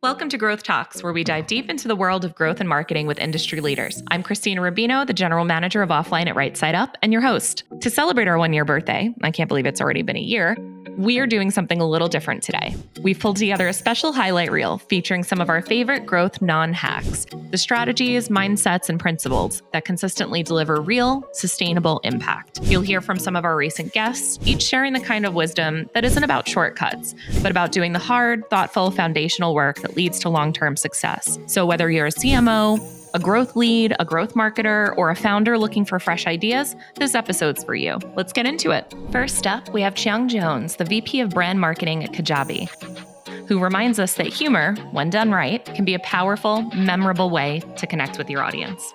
Welcome to Growth Talks, where we dive deep into the world of growth and marketing with industry leaders. I'm Krystina Rubino, the General Manager of Offline at Right Side Up, and your host. To celebrate our one-year birthday, I can't believe it's already been a year, we are doing something a little different today. We've pulled together a special highlight reel featuring some of our favorite growth non-hacks, the strategies, mindsets, and principles that consistently deliver real, sustainable impact. You'll hear from some of our recent guests, each sharing the kind of wisdom that isn't about shortcuts, but about doing the hard, thoughtful, foundational work that leads to long-term success. So whether you're a CMO, a growth lead, a growth marketer, or a founder looking for fresh ideas, this episode's for you. Let's get into it. First up, we have Chiyong Jones, the VP of Brand Marketing at Kajabi, who reminds us that humor, when done right, can be a powerful, memorable way to connect with your audience.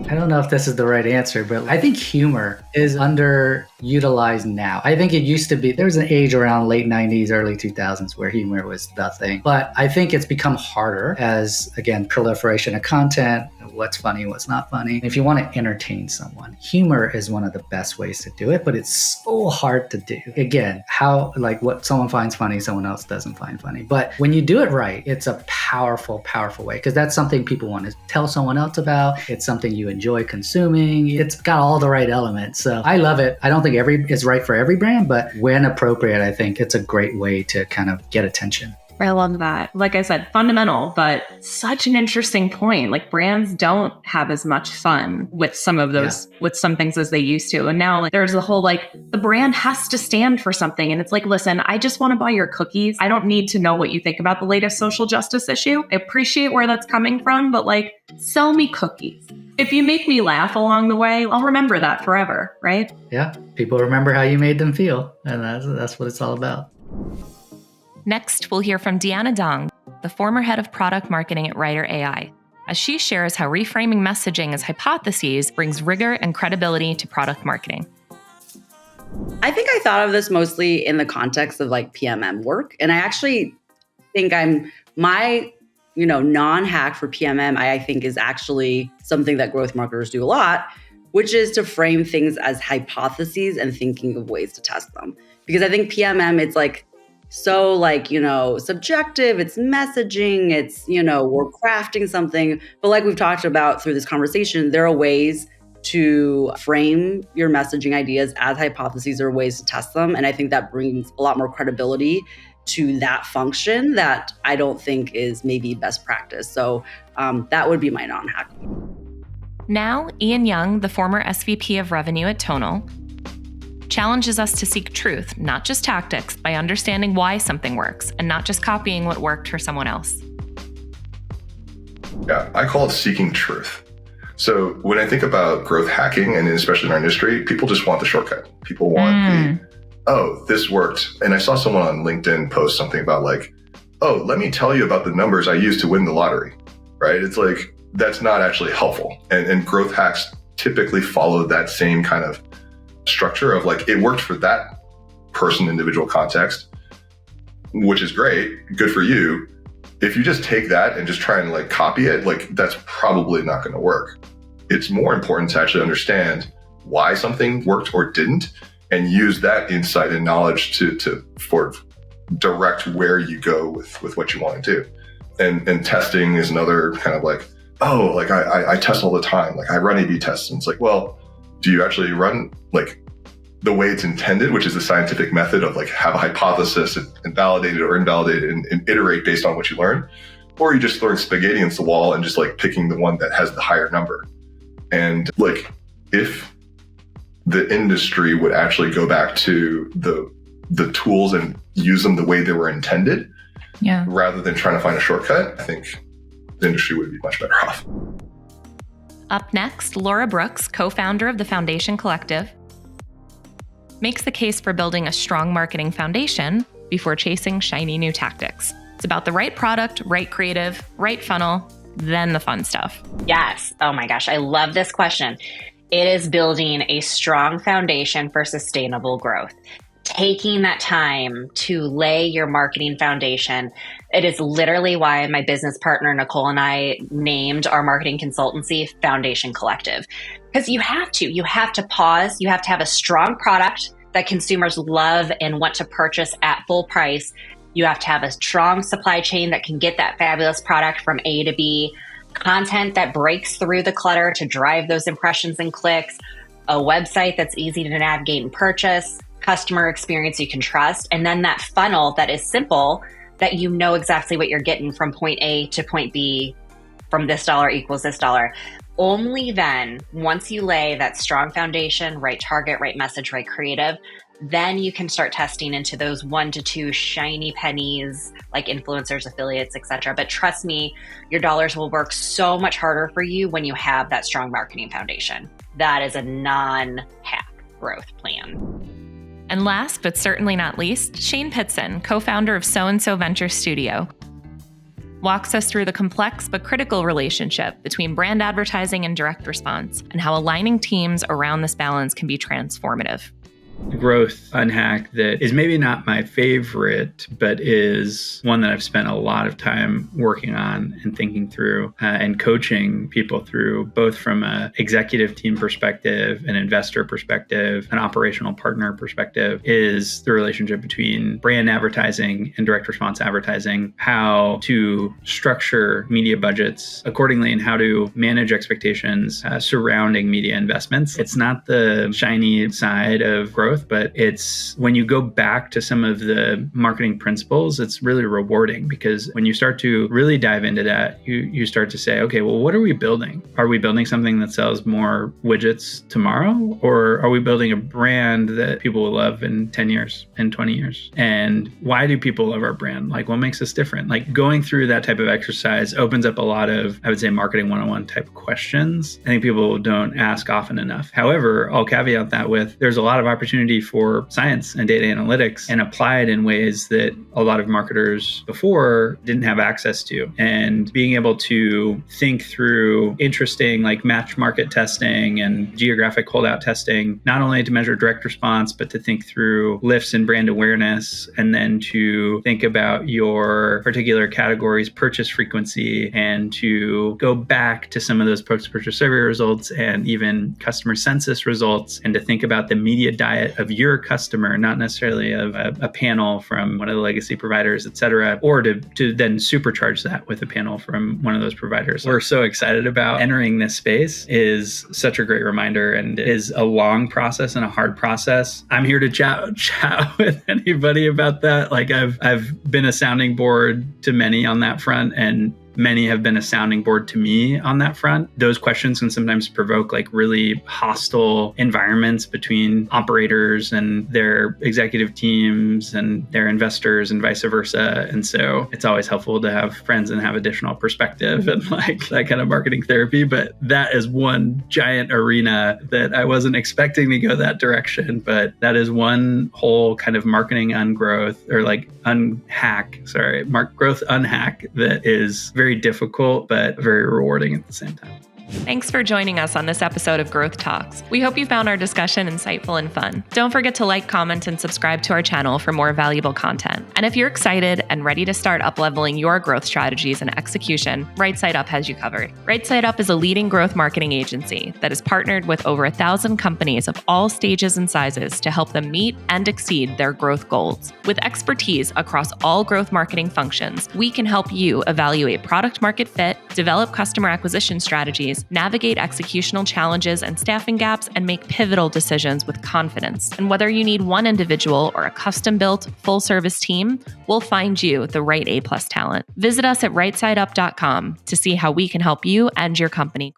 I don't know if this is the right answer, but I think humor is underutilized now. I think it used to be, there was an age around late 90s, early 2000s where humor was the thing. But I think it's become harder as, again, proliferation of content, what's funny, what's not funny. If you want to entertain someone, humor is one of the best ways to do it, but it's so hard to do. Again, what someone finds funny, someone else doesn't find funny. But when you do it right, it's a powerful, powerful way, because that's something people want to tell someone else about. It's something you enjoy consuming. It's got all the right elements. So I love it. I don't think it's right for every brand, but when appropriate, I think it's a great way to kind of get attention. I love that. Like I said, fundamental, but such an interesting point. Like brands don't have as much fun with some of those, with some things as they used to. And now there's the whole, the brand has to stand for something. And it's like, listen, I just want to buy your cookies. I don't need to know what you think about the latest social justice issue. I appreciate where that's coming from, but sell me cookies. If you make me laugh along the way, I'll remember that forever, right? Yeah. People remember how you made them feel. And that's what it's all about. Next, we'll hear from Deanna, the former head of product marketing at Writer AI, as she shares how reframing messaging as hypotheses brings rigor and credibility to product marketing. I think I thought of this mostly in the context of PMM work. And I actually think my non-hack for PMM, I think is actually something that growth marketers do a lot, which is to frame things as hypotheses and thinking of ways to test them. Because I think PMM, it's so subjective, it's messaging, it's, we're crafting something. But like we've talked about through this conversation, there are ways to frame your messaging ideas as hypotheses or ways to test them. And I think that brings a lot more credibility to that function that I don't think is maybe best practice. So that would be my non-hack. Now, Ian Young, the former SVP of Revenue at Tonal, challenges us to seek truth, not just tactics, by understanding why something works and not just copying what worked for someone else. Yeah, I call it seeking truth. So when I think about growth hacking, and especially in our industry, people just want the shortcut. People want this worked. And I saw someone on LinkedIn post something about let me tell you about the numbers I used to win the lottery, right? It's that's not actually helpful. And growth hacks typically follow that same kind of structure of it worked for that person, individual context, which is great, good for you. If you just take that and just try and copy it, that's probably not going to work. It's more important to actually understand why something worked or didn't, and use that insight and knowledge for direct where you go with what you want to do. And testing is another kind of I test all the time. I run A/B tests, and it's well, do you actually run the way it's intended, which is the scientific method of have a hypothesis and validate it or invalidate it and iterate based on what you learn? Or are you just throwing spaghetti against the wall and just picking the one that has the higher number? And if the industry would actually go back to the tools and use them the way they were intended, rather than trying to find a shortcut, I think the industry would be much better off. Up next, Laura Brooks, co-founder of the Foundation Collective, makes the case for building a strong marketing foundation before chasing shiny new tactics. It's about the right product, right creative, right funnel, then the fun stuff. Yes. Oh my gosh. I love this question. It is building a strong foundation for sustainable growth. Taking that time to lay your marketing foundation. It is literally why my business partner, Nicole, and I named our marketing consultancy Foundation Collective. Because you have to pause. You have to have a strong product that consumers love and want to purchase at full price. You have to have a strong supply chain that can get that fabulous product from A to B, content that breaks through the clutter to drive those impressions and clicks, a website that's easy to navigate and purchase, customer experience you can trust, and then that funnel that is simple, that you know exactly what you're getting from point A to point B, from this dollar equals this dollar. Only then, once you lay that strong foundation, right target, right message, right creative, then you can start testing into those 1 to 2 shiny pennies like influencers, affiliates, etc. But trust me, your dollars will work so much harder for you when you have that strong marketing foundation. That is a non-hack growth plan. And last but certainly not least, Shane Pittson, co-founder of So&So Venture Studio, walks us through the complex but critical relationship between brand advertising and direct response, and how aligning teams around this balance can be transformative. Growth unhack that is maybe not my favorite, but is one that I've spent a lot of time working on and thinking through and coaching people through, both from an executive team perspective, an investor perspective, an operational partner perspective, is the relationship between brand advertising and direct response advertising, how to structure media budgets accordingly and how to manage expectations surrounding media investments. It's not the shiny side of growth, but it's when you go back to some of the marketing principles, it's really rewarding, because when you start to really dive into that, you start to say, okay, well, what are we building? Are we building something that sells more widgets tomorrow? Or are we building a brand that people will love in 10 years, in 20 years? And why do people love our brand? Like, what makes us different? Like, going through that type of exercise opens up a lot of, I would say, marketing 101 type questions. I think people don't ask often enough. However, I'll caveat that with, there's a lot of opportunity for science and data analytics and applied in ways that a lot of marketers before didn't have access to. And being able to think through interesting like match market testing and geographic holdout testing, not only to measure direct response, but to think through lifts in brand awareness, and then to think about your particular categories purchase frequency, and to go back to some of those post-purchase survey results and even customer census results, and to think about the media diet of your customer, not necessarily of a panel from one of the legacy providers, et cetera, or to then supercharge that with a panel from one of those providers. We're so excited about entering this space. Is such a great reminder, and is a long process and a hard process. I'm here to chat with anybody about that. Like, I've been a sounding board to many on that front, and many have been a sounding board to me on that front. Those questions can sometimes provoke like really hostile environments between operators and their executive teams and their investors and vice versa. And so it's always helpful to have friends and have additional perspective and like that kind of marketing therapy. But that is one giant arena that I wasn't expecting to go that direction. But that is one whole kind of marketing ungrowth, or like growth unhack that is very difficult, but very rewarding at the same time. Thanks for joining us on this episode of Growth Talks. We hope you found our discussion insightful and fun. Don't forget to like, comment, and subscribe to our channel for more valuable content. And if you're excited and ready to start up-leveling your growth strategies and execution, Right Side Up has you covered. Right Side Up is a leading growth marketing agency that has partnered with over 1,000 companies of all stages and sizes to help them meet and exceed their growth goals. With expertise across all growth marketing functions, we can help you evaluate product market fit, develop customer acquisition strategies, navigate executional challenges and staffing gaps, and make pivotal decisions with confidence. And whether you need one individual or a custom-built, full-service team, we'll find you the right A+ talent. Visit us at rightsideup.com to see how we can help you and your company.